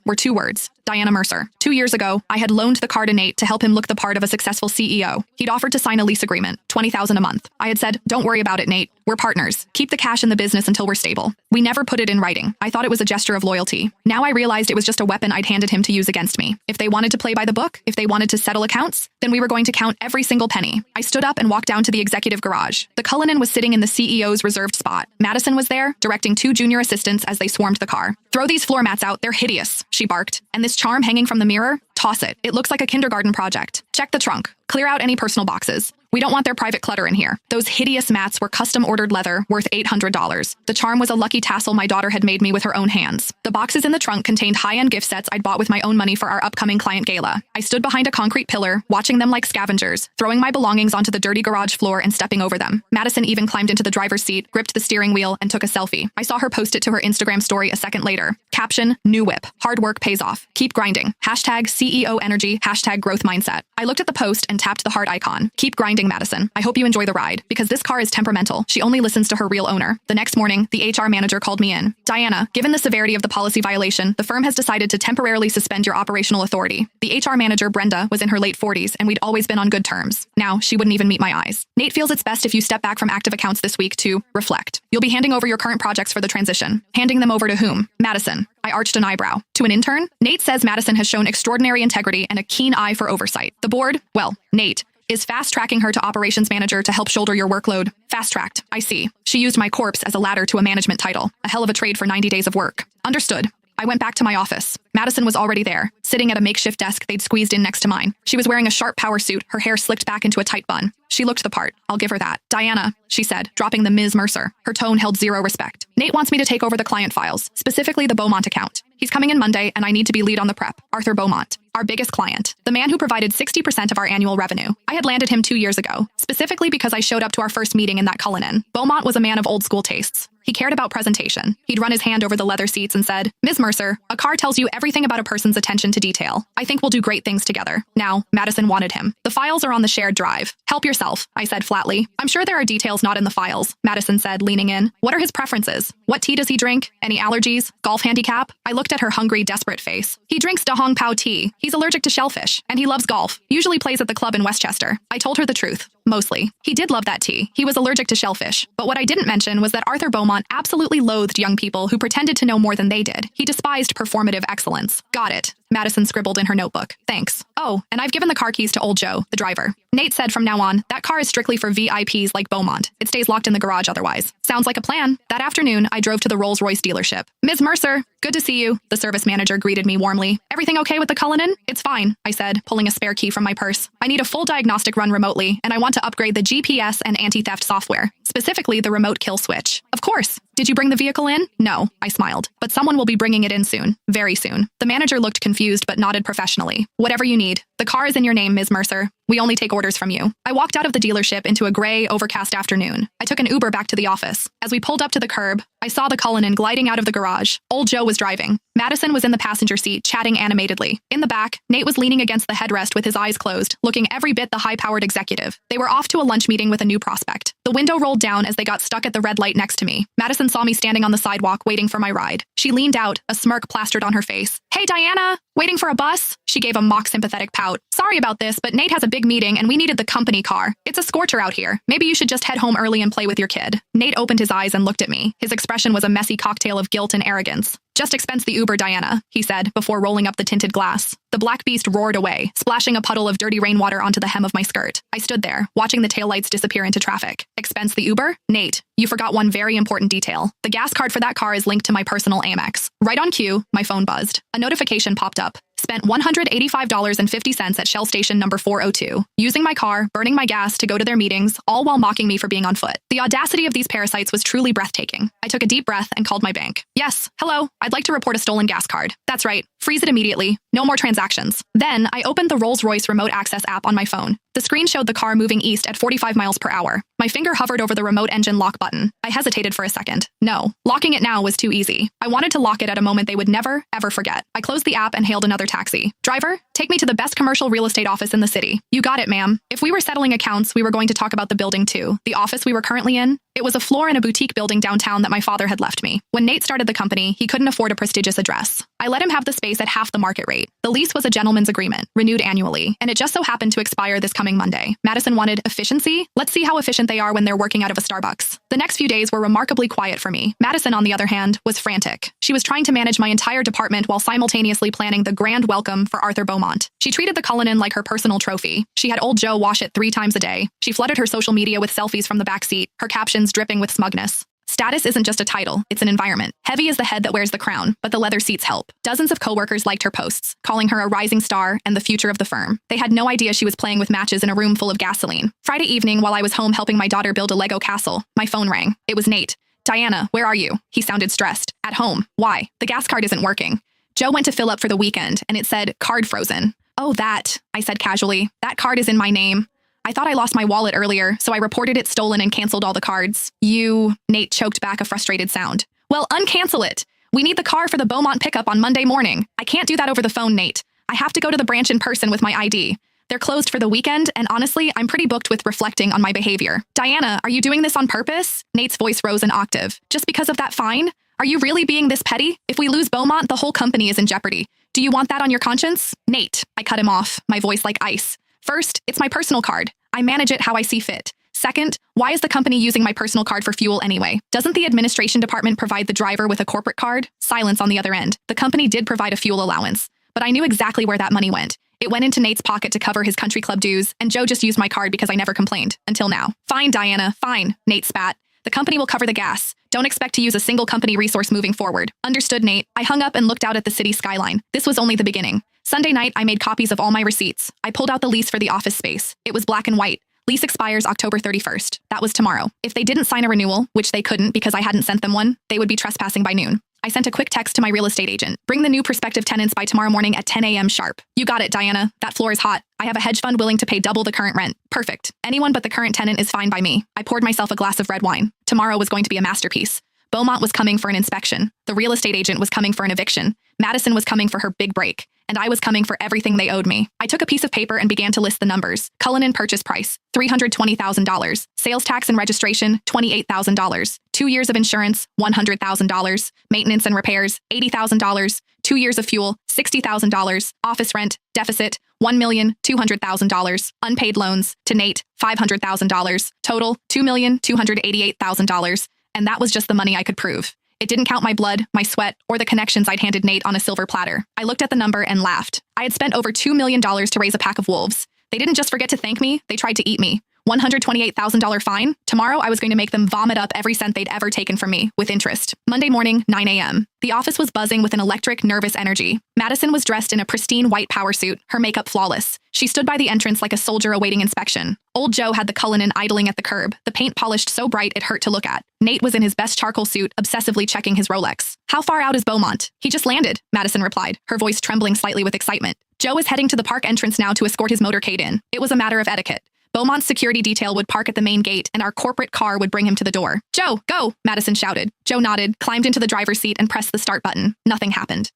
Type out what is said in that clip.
were two words: Diana Mercer. 2 years ago, I had loaned the car to Nate to help him look the part of a successful CEO. He'd offered to sign a lease agreement, $20,000 a month. I had said, "Don't worry about it, Nate. We're partners. Keep the cash in the business until we're stable." We never put it in writing. I thought it was a gesture of loyalty. Now I realized it was just a weapon I'd handed him to use against me. If they wanted to play by the book, if they wanted to settle accounts, then we were going to count every single penny. I stood up and walked down to the executive garage. The Cullinan was sitting in the CEO's reserved spot. Madison was there, directing 2 junior assistants as they swarmed the car. "Throw these floor mats out, they're hideous," she barked. "And this charm hanging from the mirror? Toss it. It looks like a kindergarten project. Check the trunk. Clear out any personal boxes. We don't want their private clutter in here." Those hideous mats were custom-ordered leather, worth $800. The charm was a lucky tassel my daughter had made me with her own hands. The boxes in the trunk contained high-end gift sets I'd bought with my own money for our upcoming client gala. I stood behind a concrete pillar, watching them like scavengers, throwing my belongings onto the dirty garage floor and stepping over them. Madison even climbed into the driver's seat, gripped the steering wheel, and took a selfie. I saw her post it to her Instagram story a second later. Caption: "New whip. Hard work pays off. Keep grinding. Hashtag CEO energy. Hashtag growth mindset." I looked at the post and tapped the heart icon. "Keep grinding, Madison. I hope you enjoy the ride, because this car is temperamental. She only listens to her real owner." The next morning, the HR manager called me in. "Diana, given the severity of the policy violation, the firm has decided to temporarily suspend your operational authority." The HR manager, Brenda, was in her late 40s, and we'd always been on good terms. Now, she wouldn't even meet my eyes. "Nate feels it's best if you step back from active accounts this week to reflect. You'll be handing over your current projects for the transition." Handing them over to whom? Madison. I arched an eyebrow. "To an intern?" "Nate says Madison has shown extraordinary integrity and a keen eye for oversight. The board, well, Nate, is fast-tracking her to operations manager to help shoulder your workload." Fast-tracked. I see. She used my corpse as a ladder to a management title. A hell of a trade for 90 days of work. Understood. I went back to my office. Madison was already there, sitting at a makeshift desk they'd squeezed in next to mine. She was wearing a sharp power suit, her hair slicked back into a tight bun. She looked the part. I'll give her that. "Diana," she said, dropping the Ms. Mercer. Her tone held zero respect. "Nate wants me to take over the client files, specifically the Beaumont account. He's coming in Monday, and I need to be lead on the prep. Arthur Beaumont, our biggest client, the man who provided 60% of our annual revenue. I had landed him 2 years ago, specifically because I showed up to our first meeting in that Cullinan. Beaumont was a man of old-school tastes. He cared about presentation. He'd run his hand over the leather seats and said, 'Ms. Mercer, a car tells you everything about a person's attention to detail. I think we'll do great things together.' Now, Madison wanted him. The files are on the shared drive. 'Help yourself,' I said flatly. 'I'm sure there are details not in the files,' Madison said, leaning in. 'What are his preferences? What tea does he drink? Any allergies? Golf handicap?' I looked at her hungry, desperate face. 'He drinks Da Hong Pao tea. He's allergic to shellfish. And he loves golf. Usually plays at the club in Westchester.' I told her the truth. Mostly. He did love that tea. He was allergic to shellfish. But what I didn't mention was that Arthur Beaumont absolutely loathed young people who pretended to know more than they did. He despised performative excellence. 'Got it,' Madison scribbled in her notebook. 'Thanks. Oh, and I've given the car keys to old Joe, the driver.' Nate said from now on, that car is strictly for VIPs like Beaumont. It stays locked in the garage otherwise. Sounds like a plan. That afternoon, I drove to the Rolls-Royce dealership. 'Ms. Mercer, good to see you,' the service manager greeted me warmly. 'Everything okay with the Cullinan?' 'It's fine,' I said, pulling a spare key from my purse. 'I need a full diagnostic run remotely, and I want to upgrade the GPS and anti-theft software, specifically the remote kill switch.' 'Of course. Did you bring the vehicle in?' 'No,' I smiled. 'But someone will be bringing it in soon. Very soon.' The manager looked confused but nodded professionally. 'Whatever you need. The car is in your name, Ms. Mercer. We only take orders from you.' I walked out of the dealership into a gray, overcast afternoon. I took an Uber back to the office. As we pulled up to the curb, I saw the Cullinan gliding out of the garage. Old Joe was driving. Madison was in the passenger seat, chatting animatedly. In the back, Nate was leaning against the headrest with his eyes closed, looking every bit the high-powered executive. They were off to a lunch meeting with a new prospect. The window rolled down as they got stuck at the red light next to me. Madison saw me standing on the sidewalk waiting for my ride. She leaned out, a smirk plastered on her face. 'Hey, Diana! Waiting for a bus?' She gave a mock sympathetic pout. 'Sorry about this, but Nate has a big meeting and we needed the company car. It's a scorcher out here. Maybe you should just head home early and play with your kid.' Nate opened his eyes and looked at me. His expression was a messy cocktail of guilt and arrogance. 'Just expense the Uber, Diana,' he said, before rolling up the tinted glass. The black beast roared away, splashing a puddle of dirty rainwater onto the hem of my skirt. I stood there, watching the taillights disappear into traffic. 'Expense the Uber?' 'Nate, you forgot one very important detail. The gas card for that car is linked to my personal Amex.' Right on cue, my phone buzzed. A notification popped up. 'Spent $185.50 at Shell Station number 402, using my car, burning my gas to go to their meetings, all while mocking me for being on foot.' The audacity of these parasites was truly breathtaking. I took a deep breath and called my bank. 'Yes, hello, I'd like to report a stolen gas card.' 'That's right. Freeze it immediately. No more transactions.' Then I opened the Rolls-Royce remote access app on my phone. The screen showed the car moving east at 45 miles per hour. My finger hovered over the remote engine lock button. I hesitated for a second. No, locking it now was too easy. I wanted to lock it at a moment they would never, ever forget. I closed the app and hailed another taxi. Driver, take me to the best commercial real estate office in the city. You got it, ma'am. If we were settling accounts, we were going to talk about the building too. The office we were currently in? It was a floor in a boutique building downtown that my father had left me. When Nate started the company, he couldn't afford a prestigious address. I let him have the space at half the market rate. The lease was a gentleman's agreement, renewed annually, and it just so happened to expire this coming Monday. Madison wanted efficiency. Let's see how efficient they are when they're working out of a Starbucks. The next few days were remarkably quiet for me. Madison, on the other hand, was frantic. She was trying to manage my entire department while simultaneously planning the grand welcome for Arthur Beaumont. She treated the Cullinan like her personal trophy. She had old Joe wash it 3 times a day. She flooded her social media with selfies from the back seat, her captions dripping with smugness. Status isn't just a title, it's an environment. Heavy is the head that wears the crown, but the leather seats help. Dozens of coworkers liked her posts, calling her a rising star and the future of the firm. They had no idea she was playing with matches in a room full of gasoline. Friday evening, while I was home helping my daughter build a Lego castle, my phone rang. It was Nate. Diana, where are you? He sounded stressed. At home. Why? The gas card isn't working. Joe went to fill up for the weekend, and it said, card frozen. Oh, that, I said casually. That card is in my name. I thought I lost my wallet earlier, so I reported it stolen and canceled all the cards. Nate choked back a frustrated sound. Well, uncancel it. We need the car for the Beaumont pickup on Monday morning. I can't do that over the phone, Nate. I have to go to the branch in person with my ID. They're closed for the weekend, and honestly, I'm pretty booked with reflecting on my behavior. Diana, are you doing this on purpose? Nate's voice rose an octave. Just because of that fine? Are you really being this petty? If we lose Beaumont, the whole company is in jeopardy. Do you want that on your conscience? Nate, I cut him off, my voice like ice. First, it's my personal card. I manage it how I see fit. Second, why is the company using my personal card for fuel anyway? Doesn't the administration department provide the driver with a corporate card? Silence on the other end. The company did provide a fuel allowance, but I knew exactly where that money went. It went into Nate's pocket to cover his country club dues, and Joe just used my card because I never complained. Until now. Fine, Diana, fine, Nate spat. The company will cover the gas. Don't expect to use a single company resource moving forward. Understood, Nate. I hung up and looked out at the city skyline. This was only the beginning. Sunday night, I made copies of all my receipts. I pulled out the lease for the office space. It was black and white. Lease expires October 31st. That was tomorrow. If they didn't sign a renewal, which they couldn't because I hadn't sent them one, they would be trespassing by noon. I sent a quick text to my real estate agent. Bring the new prospective tenants by tomorrow morning at 10 a.m. sharp. You got it, Diana. That floor is hot. I have a hedge fund willing to pay double the current rent. Perfect. Anyone but the current tenant is fine by me. I poured myself a glass of red wine. Tomorrow was going to be a masterpiece. Beaumont was coming for an inspection. The real estate agent was coming for an eviction. Madison was coming for her big break. And I was coming for everything they owed me. I took a piece of paper and began to list the numbers. Cullinan purchase price, $320,000. Sales tax and registration, $28,000. 2 years of insurance, $100,000. Maintenance and repairs, $80,000. 2 years of fuel, $60,000. Office rent, deficit, $1,200,000. Unpaid loans, to Nate, $500,000. Total, $2,288,000. And that was just the money I could prove. It didn't count my blood, my sweat, or the connections I'd handed Nate on a silver platter. I looked at the number and laughed. I had spent over $2 million to raise a pack of wolves. They didn't just forget to thank me, they tried to eat me. $128,000 fine? Tomorrow I was going to make them vomit up every cent they'd ever taken from me, with interest. Monday morning, 9 a.m. The office was buzzing with an electric, nervous energy. Madison was dressed in a pristine white power suit, her makeup flawless. She stood by the entrance like a soldier awaiting inspection. Old Joe had the Cullinan idling at the curb, the paint polished so bright it hurt to look at. Nate was in his best charcoal suit, obsessively checking his Rolex. How far out is Beaumont? He just landed, Madison replied, her voice trembling slightly with excitement. Joe is heading to the park entrance now to escort his motorcade in. It was a matter of etiquette. Beaumont's security detail would park at the main gate, and our corporate car would bring him to the door. Joe, go, Madison shouted. Joe nodded, climbed into the driver's seat, and pressed the start button. Nothing happened.